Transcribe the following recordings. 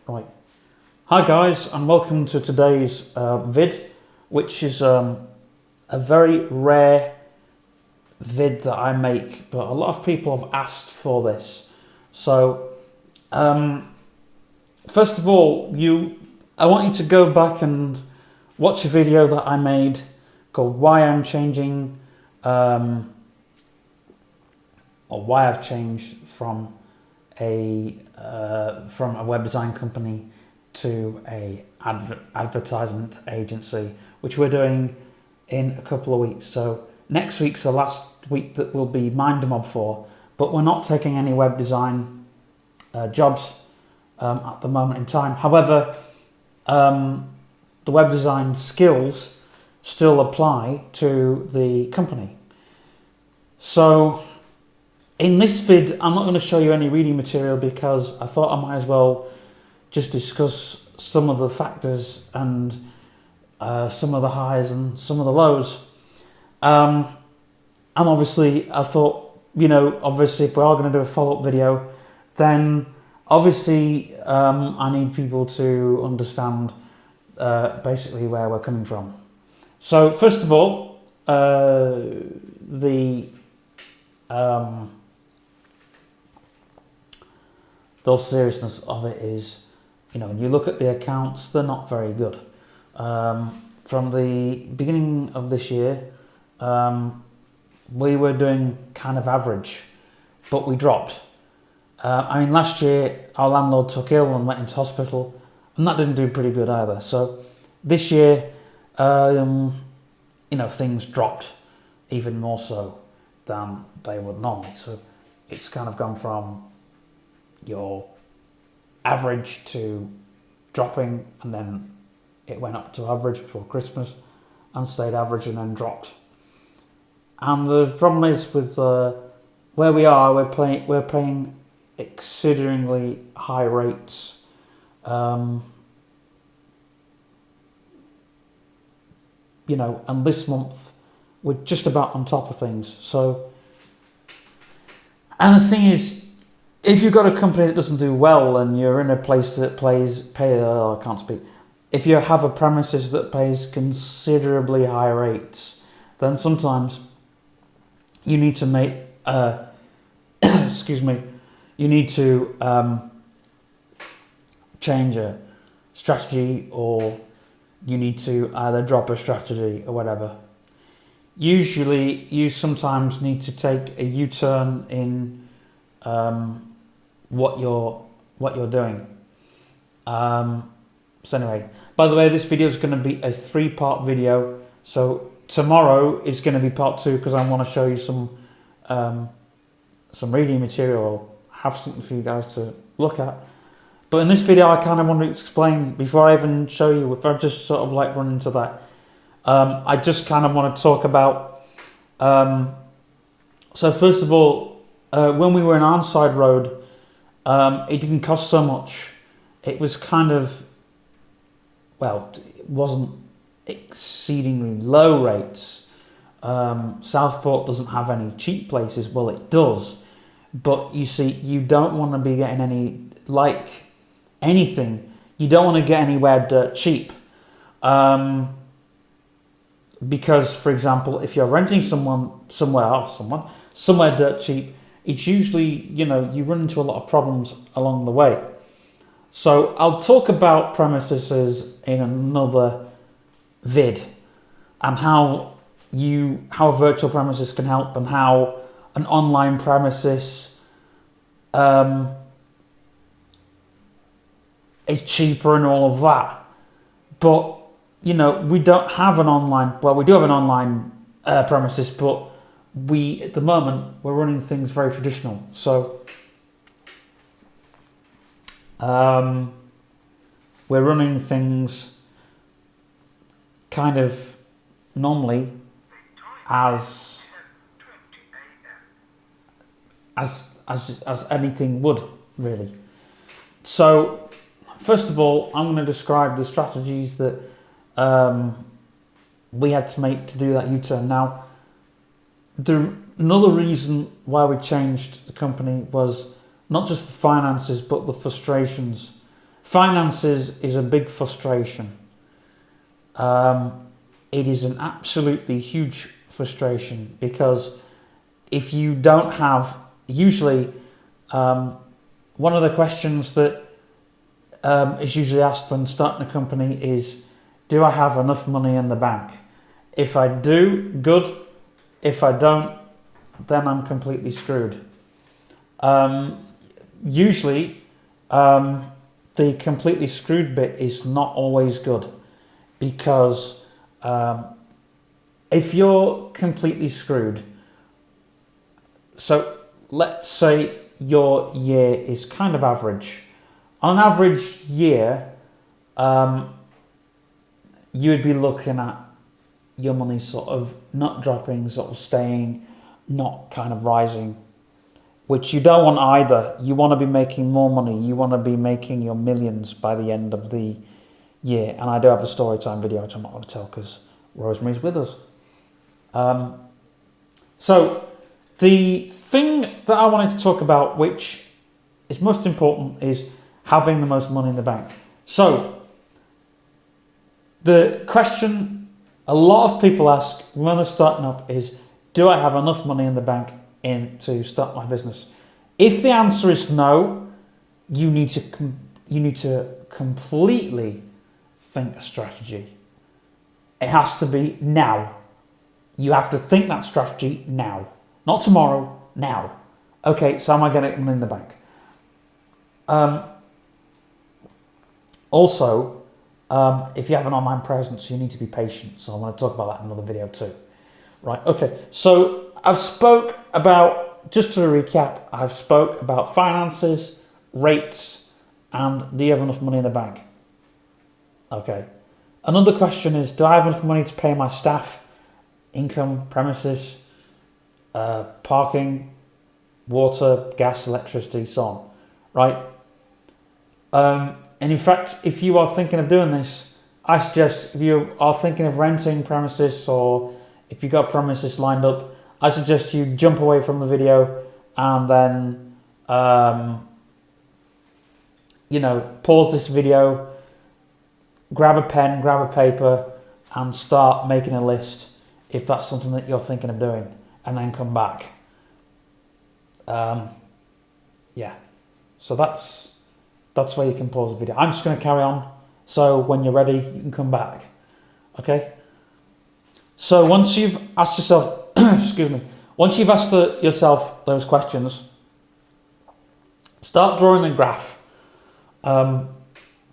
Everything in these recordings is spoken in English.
Right. Hi guys, and welcome to today's vid, which is a very rare vid that I make, but a lot of people have asked for this. So, first of all, I want you to go back and watch a video that I made called "Why I'm Changing," or why I've changed from a web design company to a advertisement agency, which we're doing in a couple of weeks. So next week's the last week that we'll be Mindmob for, but we're not taking any web design jobs at the moment in time. However, the web design skills still apply to the company. So in this vid, I'm not going to show you any reading material because I thought I might as well just discuss some of the factors and some of the highs and some of the lows. And obviously I thought, obviously if we are going to do a follow-up video, then obviously I need people to understand basically where we're coming from. So first of all, the seriousness of it is, when you look at the accounts, they're not very good. From the beginning of this year, we were doing kind of average, but we dropped. Last year our landlord took ill and went into hospital, and that didn't do pretty good either. So this year, things dropped even more so than they would normally. So it's kind of gone from your average to dropping, and then it went up to average before Christmas and stayed average and then dropped. And the problem is with where we are, we're paying exceedingly high rates. And this month we're just about on top of things. So, and the thing is, if you've got a company that doesn't do well and you're in a place that if you have a premises that pays considerably high rates, then sometimes you need to make, you need to change a strategy, or you need to either drop a strategy or whatever. Usually you sometimes need to take a U-turn in what you're doing. So anyway, by the way, this video is going to be a 3-part video. So tomorrow is going to be part 2, because I want to show you some reading material, have something for you guys to look at. But in this video, I kind of want to explain, before I even show you, if I just sort of like run into that, I just kind of want to talk about, so first of all, when we were in Arnside Road, it didn't cost so much. It was kind of, it wasn't exceedingly low rates. Southport doesn't have any cheap places. Well, it does, but you see, you don't want to be getting anything. You don't want to get anywhere dirt cheap. Because, for example, if you're renting somewhere dirt cheap, it's usually, you run into a lot of problems along the way. So I'll talk about premises in another vid, and how a virtual premises can help, and how an online premises is cheaper and all of that. But, we don't have an online, we do have an online premises, but at the moment, we're running things very traditional. So we're running things kind of normally as anything would, really. So first of all, I'm going to describe the strategies that we had to make to do that U-turn. Now, another reason why we changed the company was not just the finances, but the frustrations finances is a big frustration. It is an absolutely huge frustration because if you don't have, usually one of the questions that is usually asked when starting a company is, do I have enough money in the bank? If I do, good. If I don't, then I'm completely screwed. Usually, the completely screwed bit is not always good, because if you're completely screwed, so let's say your year is kind of average. On an average year, you would be looking at your money sort of not dropping, sort of staying, not kind of rising, which you don't want either. You want to be making more money. You want to be making your millions by the end of the year. And I do have a story time video, which I'm not going to tell because Rosemary's with us. So the thing that I wanted to talk about, which is most important, is having the most money in the bank. So the question a lot of people ask when they're starting up is, do I have enough money in the bank to start my business? If the answer is no, you need to completely think a strategy. It has to be now. You have to think that strategy now, not tomorrow, now. Okay, so am I getting money in the bank? Also, if you have an online presence, you need to be patient. So I'm going to talk about that in another video too. Right, okay. So I've spoke about, just to recap, I've spoke about finances, rates, and do you have enough money in the bank? Okay. Another question is, do I have enough money to pay my staff, income, premises, parking, water, gas, electricity, so on, right? And in fact, if you are thinking of doing this, I suggest, if you are thinking of renting premises or if you've got premises lined up, I suggest you jump away from the video and then, pause this video, grab a pen, grab a paper, and start making a list if that's something that you're thinking of doing, and then come back. So that's where you can pause the video. I'm just going to carry on, so when you're ready, you can come back. Okay? So once you've asked yourself, once you've asked yourself those questions, start drawing a graph.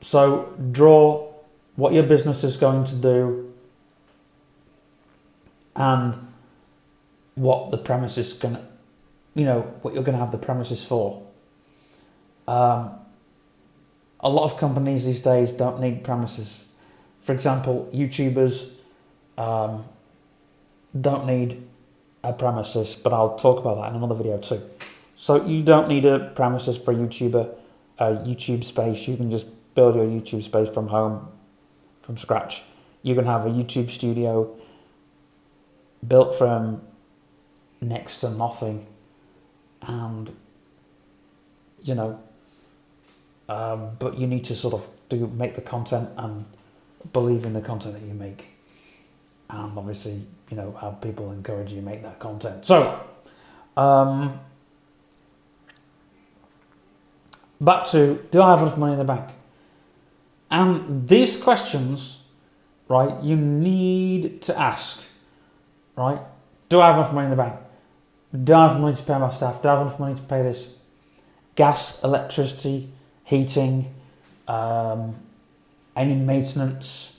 So draw what your business is going to do and what the premise is going to, what you're going to have the premises for. A lot of companies these days don't need premises. For example, YouTubers don't need a premises, but I'll talk about that in another video too. So you don't need a premises for a YouTuber, a YouTube space. You can just build your YouTube space from home, from scratch. You can have a YouTube studio built from next to nothing, and but you need to sort of make the content and believe in the content that you make, and obviously have people encourage you to make that content. So back to, do I have enough money in the bank? And these questions, right, you need to ask, right? Do I have enough money in the bank? Do I have enough money to pay my staff? Do I have enough money to pay this? Gas, electricity, heating, any maintenance,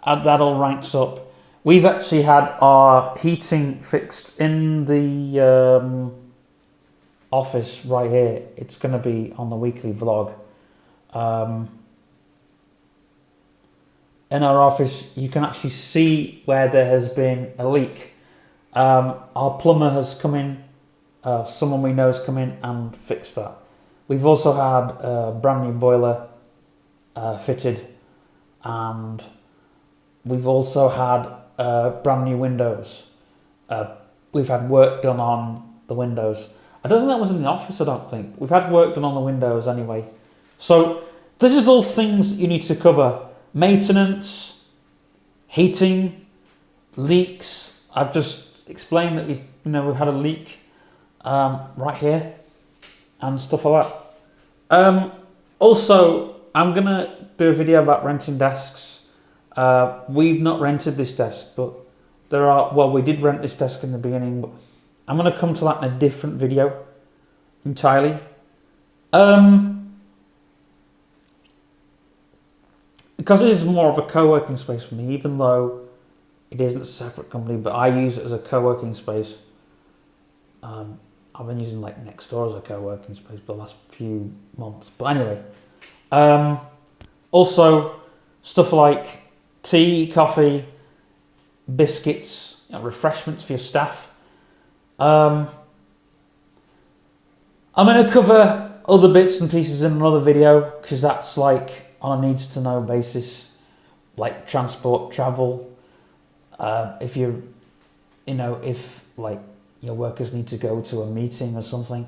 that all ranks up. We've actually had our heating fixed in the office right here. It's going to be on the weekly vlog. In our office, you can actually see where there has been a leak. Our plumber has come in, someone we know has come in and fixed that. We've also had a brand new boiler fitted, and we've also had brand new windows. We've had work done on the windows. I don't think that was in the office, I don't think. We've had work done on the windows anyway. So this is all things you need to cover. Maintenance, heating, leaks. I've just explained that we've had a leak right here and stuff like that. Also, I'm gonna do a video about renting desks. We've not rented this desk, but we did rent this desk in the beginning, but I'm gonna come to that in a different video entirely. Because this is more of a co-working space for me, even though it isn't a separate company, but I use it as a co-working space. I've been using like Nextdoor as a co-working space for the last few months. But anyway, also stuff like tea, coffee, biscuits, refreshments for your staff. I'm going to cover other bits and pieces in another video, because that's like on a needs to know basis, like transport, travel. If like your workers need to go to a meeting or something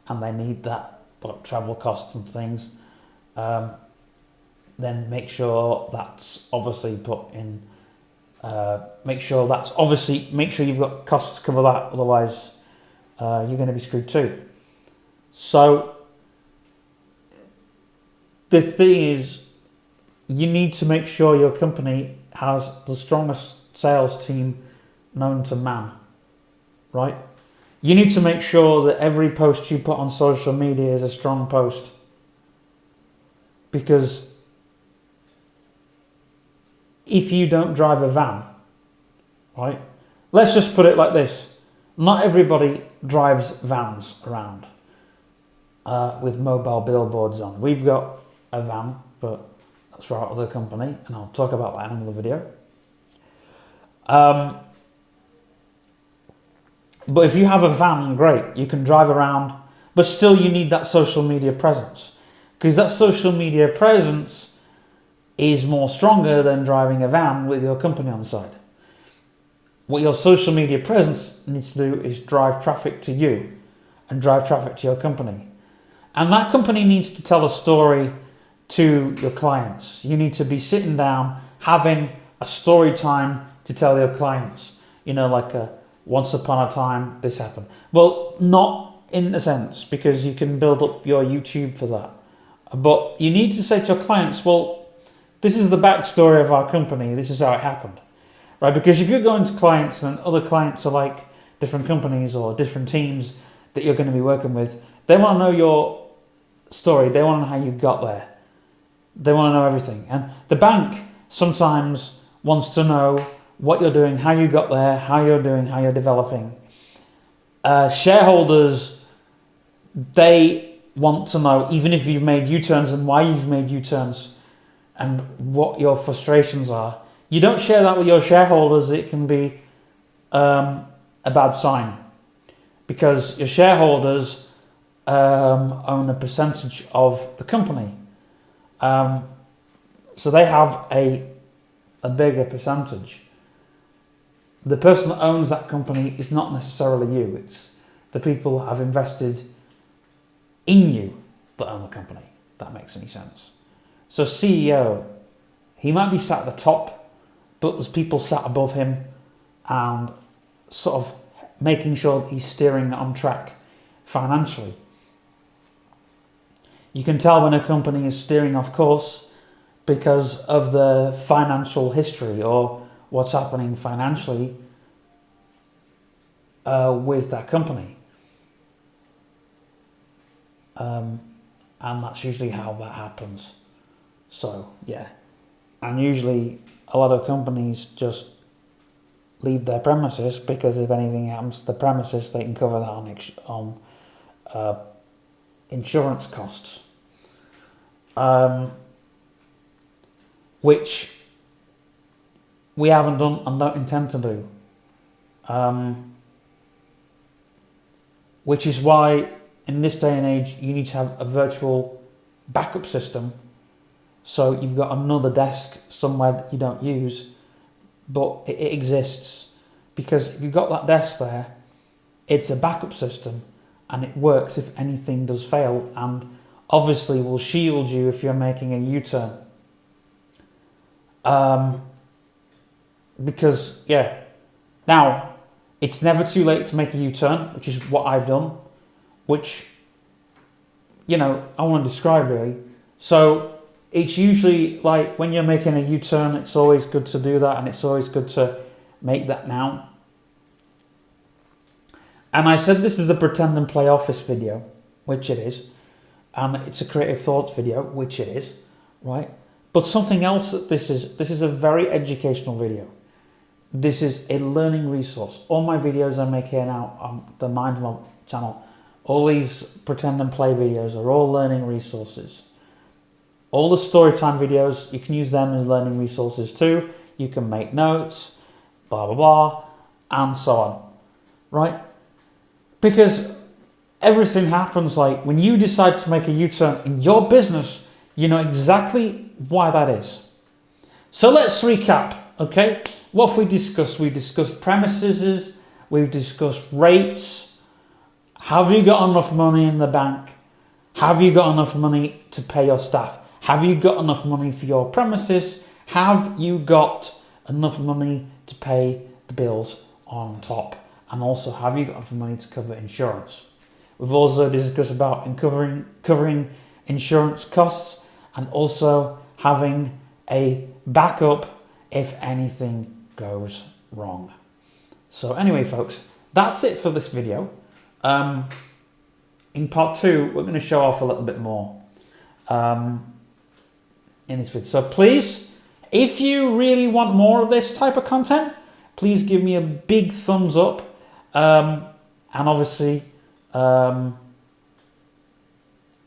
and they need that, but travel costs and things, then make sure that's obviously put in. Make sure you've got costs to cover that, otherwise you're going to be screwed too. So the thing is, you need to make sure your company has the strongest sales team known to man, right? You need to make sure that every post you put on social media is a strong post, because if you don't drive a van, right? Let's just put it like this. Not everybody drives vans around with mobile billboards on. We've got a van, but that's for our other company, and I'll talk about that in another video. But if you have a van, great, you can drive around, but still you need that social media presence, because that social media presence is more stronger than driving a van with your company on the side. What your social media presence needs to do is drive traffic to you and drive traffic to your company. And that company needs to tell a story to your clients. You need to be sitting down, having a story time to tell your clients. Like once upon a time, this happened. Well, not in a sense, because you can build up your YouTube for that. But you need to say to your clients, well, this is the backstory of our company. This is how it happened. Right? Because if you're going to clients and other clients are like different companies or different teams that you're going to be working with, they want to know your story. They want to know how you got there. They want to know everything. And the bank sometimes wants to know what you're doing, how you got there, how you're doing, how you're developing. Shareholders, they want to know, even if you've made U-turns, and why you've made U-turns and what your frustrations are. You don't share that with your shareholders, it can be a bad sign, because your shareholders own a percentage of the company. So they have a bigger percentage. The person that owns that company is not necessarily you. It's the people that have invested in you that own the company, if that makes any sense. So CEO, he might be sat at the top, but there's people sat above him and sort of making sure that he's steering on track financially. You can tell when a company is steering off course because of the financial history or what's happening financially with that company. And that's usually how that happens. So, yeah. And usually a lot of companies just leave their premises, because if anything happens to the premises, they can cover that on insurance costs. Which we haven't done and don't intend to do. Which is why in this day and age you need to have a virtual backup system, so you've got another desk somewhere that you don't use, but it exists, because if you've got that desk there, it's a backup system and it works if anything does fail, and obviously will shield you if you're making a U-turn. Because, yeah, now, it's never too late to make a U-turn, which is what I've done, which, you know, I want to describe really. So it's usually like when you're making a U-turn, it's always good to do that, and it's always good to make that now. And I said this is a pretend and play office video, which it is, and it's a creative thoughts video, which it is, right? But something else that this is a very educational video. This is a learning resource. All my videos I make here now on the Mindmob channel, all these pretend and play videos are all learning resources. All the storytime videos, you can use them as learning resources too. You can make notes, blah, blah, blah, and so on, right? Because everything happens like when you decide to make a U-turn in your business, you know exactly why that is. So let's recap, okay? What have we discussed? We discussed premises, we've discussed rates. Have you got enough money in the bank? Have you got enough money to pay your staff? Have you got enough money for your premises? Have you got enough money to pay the bills on top? And also, have you got enough money to cover insurance? We've also discussed about covering insurance costs and also having a backup if anything goes wrong. So anyway, folks, that's it for this video. In part 2, we're going to show off a little bit more in this video. So please, if you really want more of this type of content, please give me a big thumbs up. And obviously,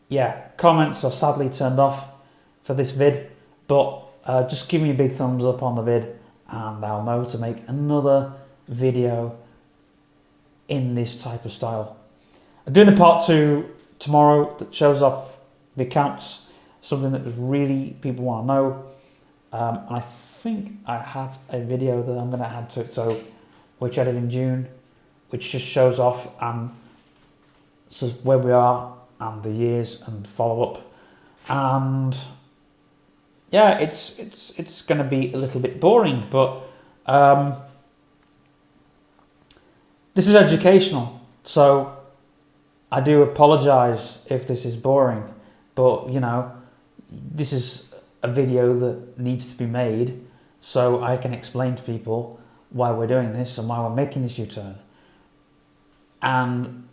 yeah, comments are sadly turned off for this vid, but just give me a big thumbs up on the vid and I'll know to make another video in this type of style. I'm doing a part 2 tomorrow that shows off the accounts, something that really people want to know. I think I have a video that I'm going to add to it, so which I did in June, which just shows off and says where we are and the years and follow up. And yeah, it's going to be a little bit boring, but this is educational, so I do apologize if this is boring, but you know, this is a video that needs to be made so I can explain to people why we're doing this and why we're making this U-turn. And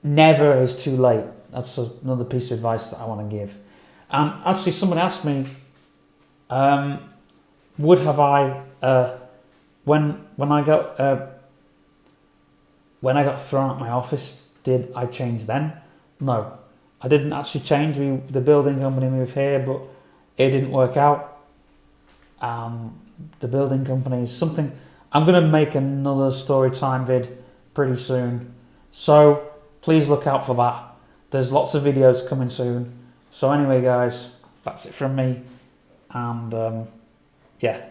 never is too late. That's another piece of advice that I want to give. Actually, someone asked me, would have I when I got thrown out my office, did I change then? No, I didn't actually change. The building company moved here, but it didn't work out. The building company is something. I'm going to make another story time vid pretty soon, so please look out for that. There's lots of videos coming soon. So anyway, guys, that's it from me, and yeah.